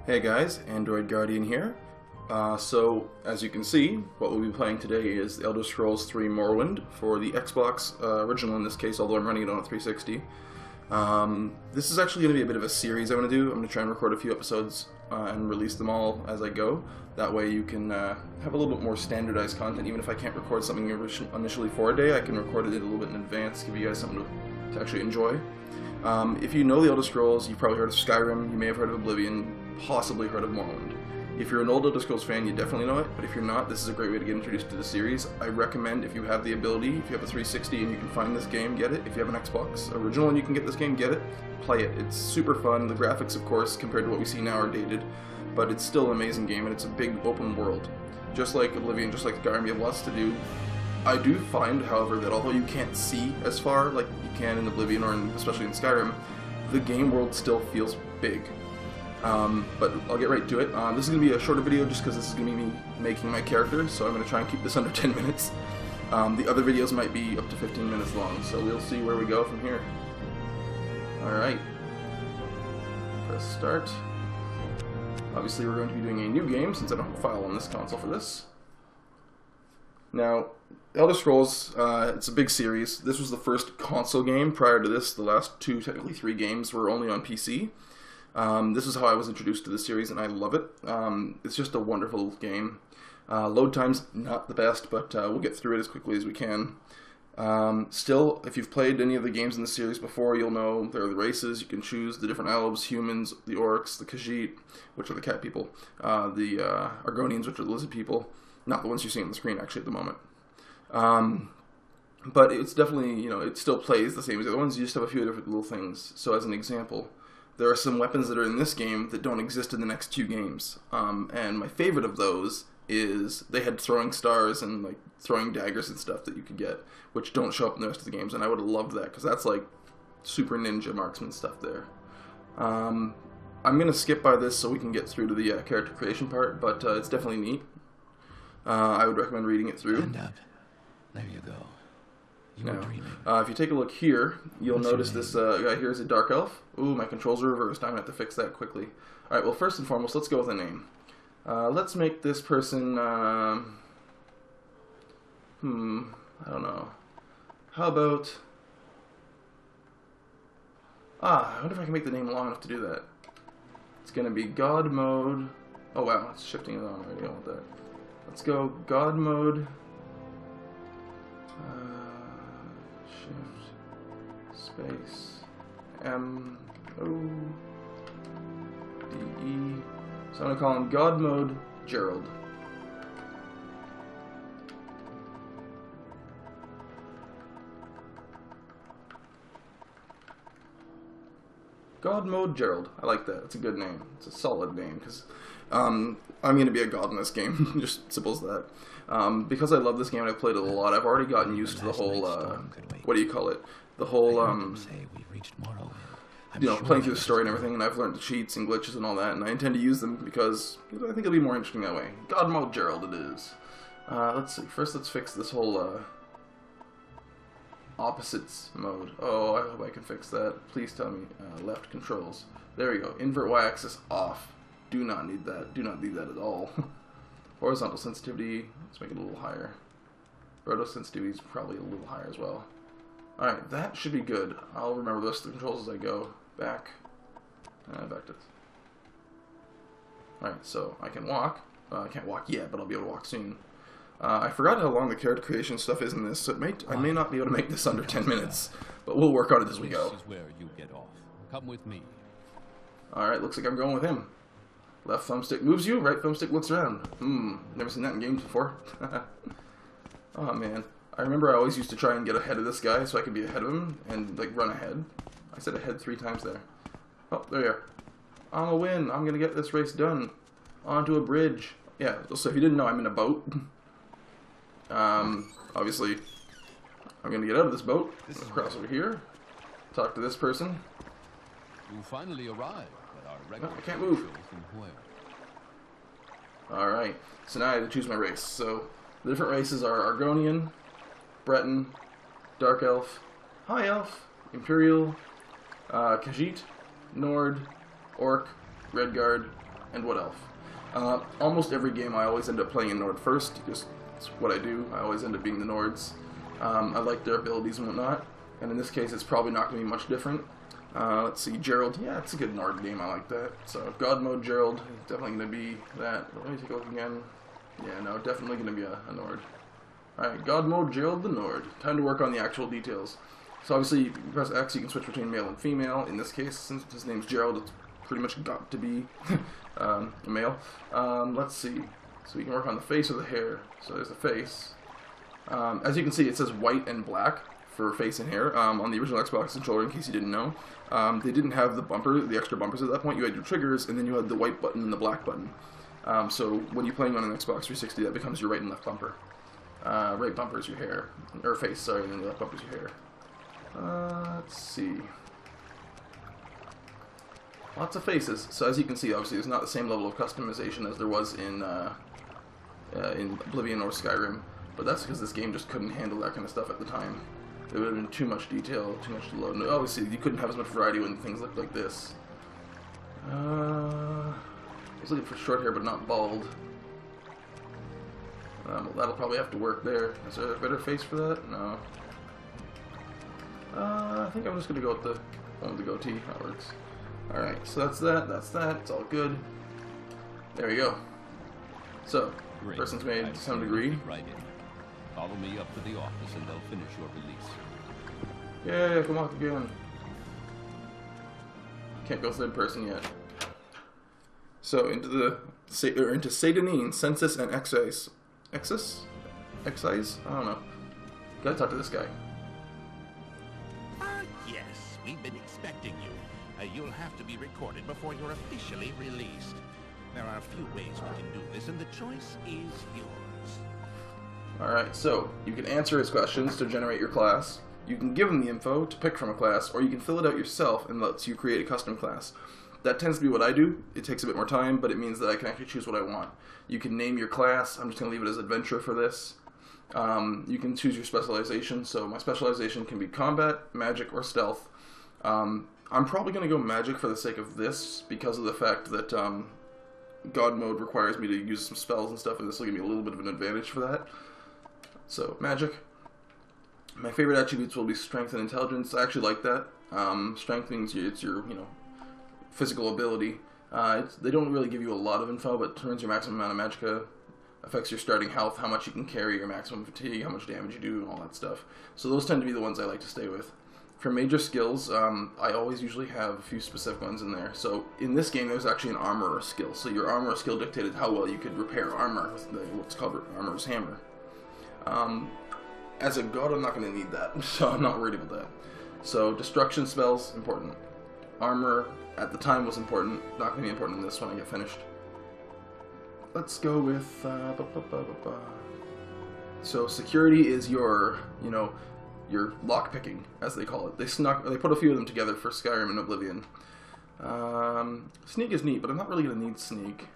Hey guys, Android Guardian here. So, as you can see, what we'll be playing today is The Elder Scrolls 3 Morrowind for the Xbox original in this case, although I'm running it on a 360. This is actually going to be a bit of a series I'm going to do. I'm going to try and record a few episodes and release them all as I go. That way you can have a little bit more standardized content. Even if I can't record something initially for a day, I can record it a little bit in advance, give you guys something to actually enjoy. If you know The Elder Scrolls, you've probably heard of Skyrim, you may have heard of Oblivion, possibly heard of Morrowind. If you're an old Elder Scrolls fan, you definitely know it, but if you're not, this is a great way to get introduced to the series. I recommend, if you have the ability, if you have a 360 and you can find this game, get it. If you have an Xbox original and you can get this game, get it. Play it. It's super fun. The graphics, of course, compared to what we see now, are dated, but it's still an amazing game, and it's a big open world. Just like Oblivion, just like Skyrim, you have lots to do. I do find, however, that although you can't see as far like you can in Oblivion or especially in Skyrim, the game world still feels big. But I'll get right to it. This is going to be a shorter video just because this is going to be me making my character, so I'm going to try and keep this under 10 minutes. The other videos might be up to 15 minutes long, so we'll see where we go from here. Alright. Press start. Obviously we're going to be doing a new game since I don't have a file on this console for this. Now, Elder Scrolls, it's a big series. This was the first console game. Prior to this, the last two, technically three games, were only on PC. This is how I was introduced to the series, and I love it. It's just a wonderful game. Load time's not the best, but we'll get through it as quickly as we can. Still, if you've played any of the games in the series before, you'll know there are the races. You can choose the different elves, humans, the orcs, the Khajiit, which are the cat people, the Argonians, which are the lizard people. Not the ones you see on the screen, actually, at the moment. But it's definitely, it still plays the same as the other ones. You just have a few different little things. So as an example, there are some weapons that are in this game that don't exist in the next two games. And my favorite of those is they had throwing stars and like throwing daggers and stuff that you could get, which don't show up in the rest of the games. And I would have loved that because that's like super ninja marksman stuff there. I'm going to skip by this so we can get through to the character creation part, but it's definitely neat. I would recommend reading it through. Stand up. There you go. You were dreaming. If you take a look here, you'll notice this guy here is a dark elf. Ooh, my controls are reversed. I'm going to have to fix that quickly. Alright, well, first and foremost, let's go with a name. Let's make this person, I don't know. How about... I wonder if I can make the name long enough to do that. It's going to be God Mode... Oh, wow, it's shifting it on already. I want that. Let's go God Mode... Shift space M O D E. So I'm gonna call him God Mode Gerald. God Mode Gerald. I like that. It's a good name. It's a solid name because I'm going to be a god in this game. Just simple as that. Because I love this game and I've played it a lot, I've already gotten used to the whole, what do you call it? The whole, playing through the story and everything, and I've learned the cheats and glitches and all that, and I intend to use them because I think it'll be more interesting that way. God Mode Gerald it is. Let's see. First let's fix this whole, opposites mode. Oh, I hope I can fix that. Please tell me. Left controls. There we go. Invert y-axis off. Do not need that. Do not need that at all. Horizontal sensitivity. Let's make it a little higher. Roto sensitivity is probably a little higher as well. Alright, that should be good. I'll remember the rest of the controls as I go. Back. Back to... Alright, so I can walk. I can't walk yet, but I'll be able to walk soon. I forgot how long the character creation stuff is in this, so I may not be able to make this under 10 minutes, but we'll work on it as we go. This is where you get off. Come with me. Alright, looks like I'm going with him. Left thumbstick moves you, right thumbstick looks around. Never seen that in games before. Oh man. I remember I always used to try and get ahead of this guy so I could be ahead of him and like run ahead. I said ahead 3 times there. Oh, there you are. I'm gonna win. I'm gonna get this race done. Onto a bridge. Yeah, so if you didn't know, I'm in a boat. Obviously, I'm gonna get out of this boat. Cross over here. Talk to this person. You finally arrived at our No, I can't move. Alright, so now I have to choose my race. So, the different races are Argonian, Breton, Dark Elf, High Elf, Imperial, Khajiit, Nord, Orc, Redguard, and what elf. Almost every game I always end up playing a Nord first, just it's what I do. I always end up being the Nords. I like their abilities and whatnot, and in this case it's probably not going to be much different. Let's see, Gerald. Yeah, it's a good Nord game. I like that. So, God Mode Gerald, definitely going to be that. Let me take a look again. Yeah, no, definitely going to be a Nord. Alright, God Mode Gerald the Nord. Time to work on the actual details. So, obviously, you press X, you can switch between male and female. In this case, since his name's Gerald, it's pretty much got to be a male. Let's see. So, we can work on the face or the hair. So, there's the face. As you can see, it says white and black for face and hair. On the original Xbox controller, in case you didn't know, they didn't have the extra bumpers at that point. You had your triggers, and then you had the white button and the black button. So when you're playing on an Xbox 360, that becomes your right and left bumper. Right bumper is your hair, or face, sorry, and then the left bumper is your hair. Let's see. Lots of faces. So as you can see, obviously, there's not the same level of customization as there was in Oblivion or Skyrim, but that's because this game just couldn't handle that kind of stuff at the time. It would have been too much detail, too much to load. And obviously, you couldn't have as much variety when things looked like this. I was looking for short hair, but not bald. Well, that'll probably have to work there. Is there a better face for that? No. I think I'm just going to go with the one with the goatee. That works. Alright, so that's that. That's that. It's all good. There we go. So, Great. person's made to some degree. Right in. Follow me up to the office and they'll finish your release. Yeah, come on again. Can't go third person yet. So into Satanine, Census, and Excise. Excise? Excise? I don't know. Gotta talk to this guy. Yes, we've been expecting you. You'll have to be recorded before you're officially released. There are a few ways we can do this, and the choice is yours. Alright, so you can answer his questions to generate your class. You can give him the info to pick from a class, or you can fill it out yourself and lets you create a custom class. That tends to be what I do. It takes a bit more time, but it means that I can actually choose what I want. You can name your class. I'm just going to leave it as adventure for this. You can choose your specialization. So my specialization can be combat, magic, or stealth. I'm probably going to go magic for the sake of this, because of the fact that God mode requires me to use some spells and stuff, and this will give me a little bit of an advantage for that. So, magic. My favorite attributes will be strength and intelligence. I actually like that. Strength means it's your, physical ability. They don't really give you a lot of info, but turns your maximum amount of magicka, affects your starting health, how much you can carry, your maximum fatigue, how much damage you do, and all that stuff. So those tend to be the ones I like to stay with. For major skills, I always usually have a few specific ones in there. So in this game, there's actually an armorer skill. So your armorer skill dictated how well you could repair armor with what's called armorer's hammer. As a god, I'm not going to need that, so I'm not worried about that. So destruction spells, important. Armor, at the time, was important. Not going to be important in this when I get finished. Let's go with... So security is your, your lockpicking, as they call it. They put a few of them together for Skyrim and Oblivion. Sneak is neat, but I'm not really going to need sneak.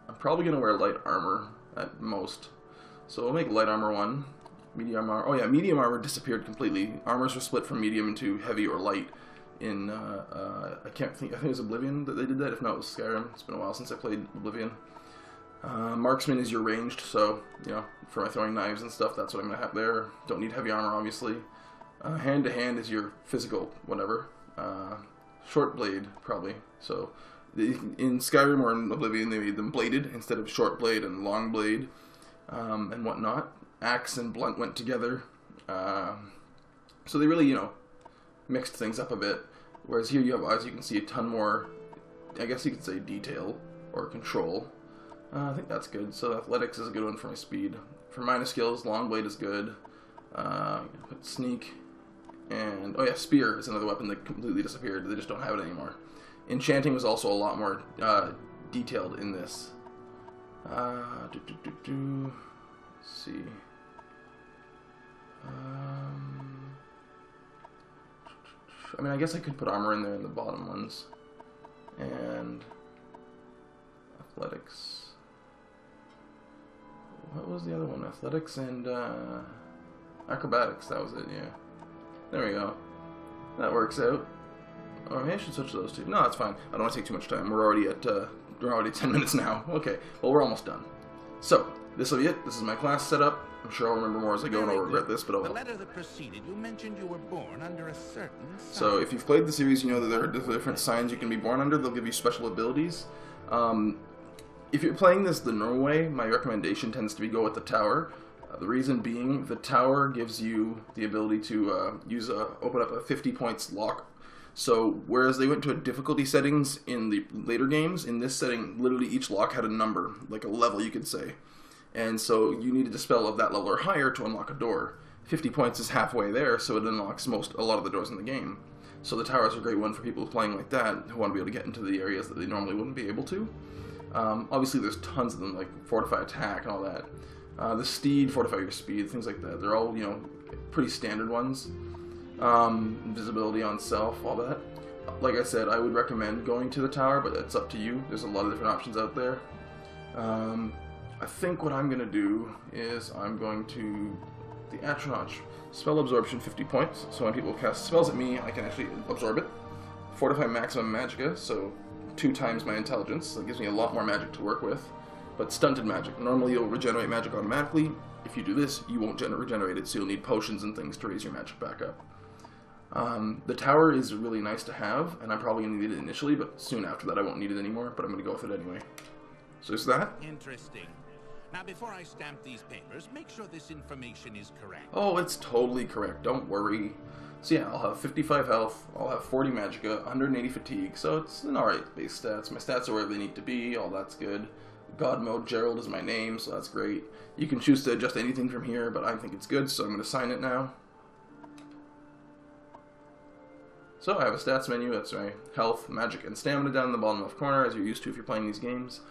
I'm probably going to wear light armor at most. So we'll make light armor 1. Medium armor. Oh yeah, medium armor disappeared completely. Armors were split from medium into heavy or light in, I think it was Oblivion that they did that. If not, it was Skyrim. It's been a while since I played Oblivion. Marksman is your ranged, so, for my throwing knives and stuff, that's what I'm going to have there. Don't need heavy armor, obviously. Hand to hand is your physical, whatever. Short blade, probably. So, in Skyrim or in Oblivion, they made them bladed instead of short blade and long blade, and whatnot. Axe and blunt went together. So they really, mixed things up a bit. Whereas here you have, as you can see, a ton more, I guess you could say detail or control. I think that's good. So athletics is a good one for my speed. For minor skills, long blade is good. Put sneak. And, oh yeah, spear is another weapon that completely disappeared. They just don't have it anymore. Enchanting was also a lot more detailed in this. Let's see. I guess I could put armor in there in the bottom ones. And athletics. What was the other one? Athletics and acrobatics. That was it, yeah. There we go. That works out. Or maybe I should switch those two. No, that's fine. I don't want to take too much time. We're already at we're already 10 minutes now. Okay, well, we're almost done. So, this will be it. This is my class setup. I'm sure I'll remember more as I go, and I'll regret this, but oh well. The letter that preceded, you mentioned you were born under a certain sign. So, if you've played the series, you know that there are different signs you can be born under. They'll give you special abilities. If you're playing this the normal way, my recommendation tends to be go with the tower. The reason being, the tower gives you the ability to open up a 50 points lock. So, whereas they went to a difficulty settings in the later games, in this setting, literally each lock had a number, like a level, you could say. And so, you needed a spell of that level or higher to unlock a door. 50 points is halfway there, so it unlocks a lot of the doors in the game. So the tower is a great one for people playing like that, who want to be able to get into the areas that they normally wouldn't be able to. Obviously, there's tons of them, like fortify attack and all that. The steed, fortify your speed, things like that. They're all, you know, pretty standard ones. Invisibility on self, all that. Like I said, I would recommend going to the tower, but it's up to you. There's a lot of different options out there. I think what I'm going to do is I'm going to the Atronach. Spell absorption 50 points, so when people cast spells at me, I can actually absorb it. Fortify maximum magicka, so 2 times my intelligence. That gives me a lot more magic to work with. But stunted magic. Normally you'll regenerate magic automatically. If you do this, you won't regenerate it, so you'll need potions and things to raise your magic back up. The tower is really nice to have, and I'm probably going to need it initially, but soon after that I won't need it anymore, but I'm going to go with it anyway. So there's that. Interesting. Now, before I stamp these papers, make sure this information is correct. Oh, it's totally correct. Don't worry. So yeah, I'll have 55 health, I'll have 40 magicka, 180 fatigue, so it's an alright base stats. My stats are where they need to be, all that's good. God mode Gerald is my name, so that's great. You can choose to adjust anything from here, but I think it's good, so I'm going to sign it now. So I have a stats menu. That's my health, magic, and stamina down in the bottom left corner, as you're used to if you're playing these games.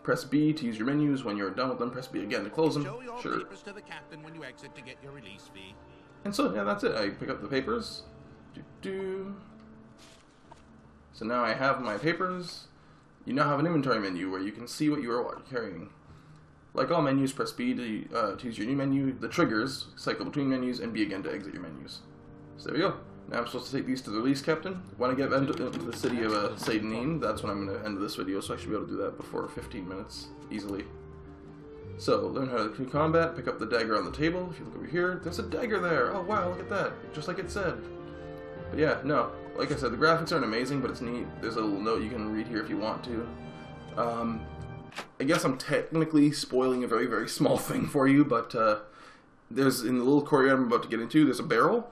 Press B to use your menus. When you're done with them, press B again to close them. Show your Sure. papers to the captain when you exit to get your release fee. And so, yeah, that's it. I pick up the papers. So now I have my papers. You now have an inventory menu where you can see what you are carrying. Like all menus, press B to use your new menu. The triggers cycle between menus, and B again to exit your menus. So there we go. Now I'm supposed to take these to the release captain. When I get into the city of Seydenine, that's when I'm going to end this video, so I should be able to do that before 15 minutes, easily. So, learn how to do combat, pick up the dagger on the table. If you look over here, there's a dagger there! Oh wow, look at that! Just like it said. But yeah, no, like I said, the graphics aren't amazing, but it's neat. There's a little note you can read here if you want to. I guess I'm technically spoiling a very, very small thing for you, but there's, in the little courtyard I'm about to get into, there's a barrel.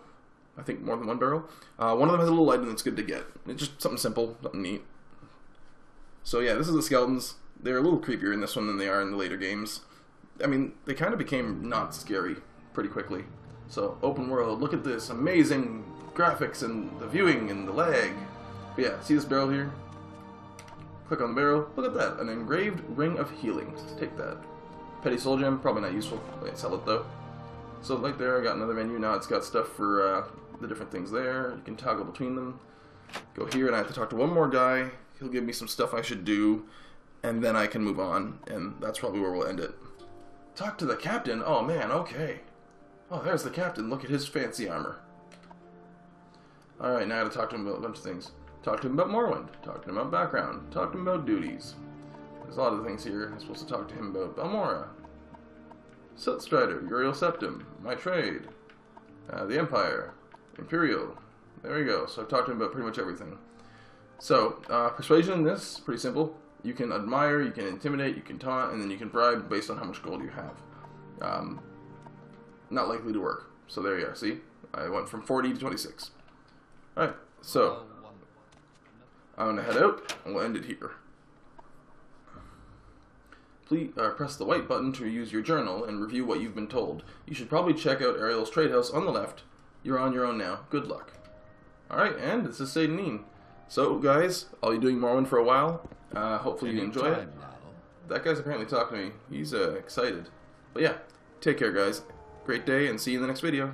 I think more than one barrel. One of them has a little item that's good to get. It's just something simple, something neat. So yeah, this is the skeletons. They're a little creepier in this one than they are in the later games. I mean, they kind of became not scary pretty quickly. So, open world, look at this amazing graphics and the viewing and the lag. But yeah, see this barrel here? Click on the barrel, look at that, an engraved ring of healing. Take that. Petty soul gem, probably not useful. Wait, sell it though. So right there, I got another menu. Now it's got stuff for the different things there. You can toggle between them. Go here, and I have to talk to one more guy. He'll give me some stuff I should do, and then I can move on, and that's probably where we'll end it. Talk to the captain? Oh man, okay. Oh, there's the captain. Look at his fancy armor. Alright, now I gotta talk to him about a bunch of things. Talk to him about Morrowind. Talk to him about background. Talk to him about duties. There's a lot of things here I'm supposed to talk to him about. Balmora. Siltstrider. Uriel Septim. My trade. The Empire. Imperial. There we go. So I've talked to him about pretty much everything. So, persuasion in this, pretty simple. You can admire, you can intimidate, you can taunt, and then you can bribe based on how much gold you have. Not likely to work. So there you are, see? I went from 40 to 26. Alright, so I'm going to head out, and we'll end it here. Please press the white button to use your journal and review what you've been told. You should probably check out Ariel's trade house on the left. You're on your own now. Good luck. Alright, and this is Seydenine. So, guys, I'll be doing Morrowind for a while. Hopefully you enjoy it. That guy's apparently talking to me. He's excited. But yeah, take care, guys. Great day, and see you in the next video.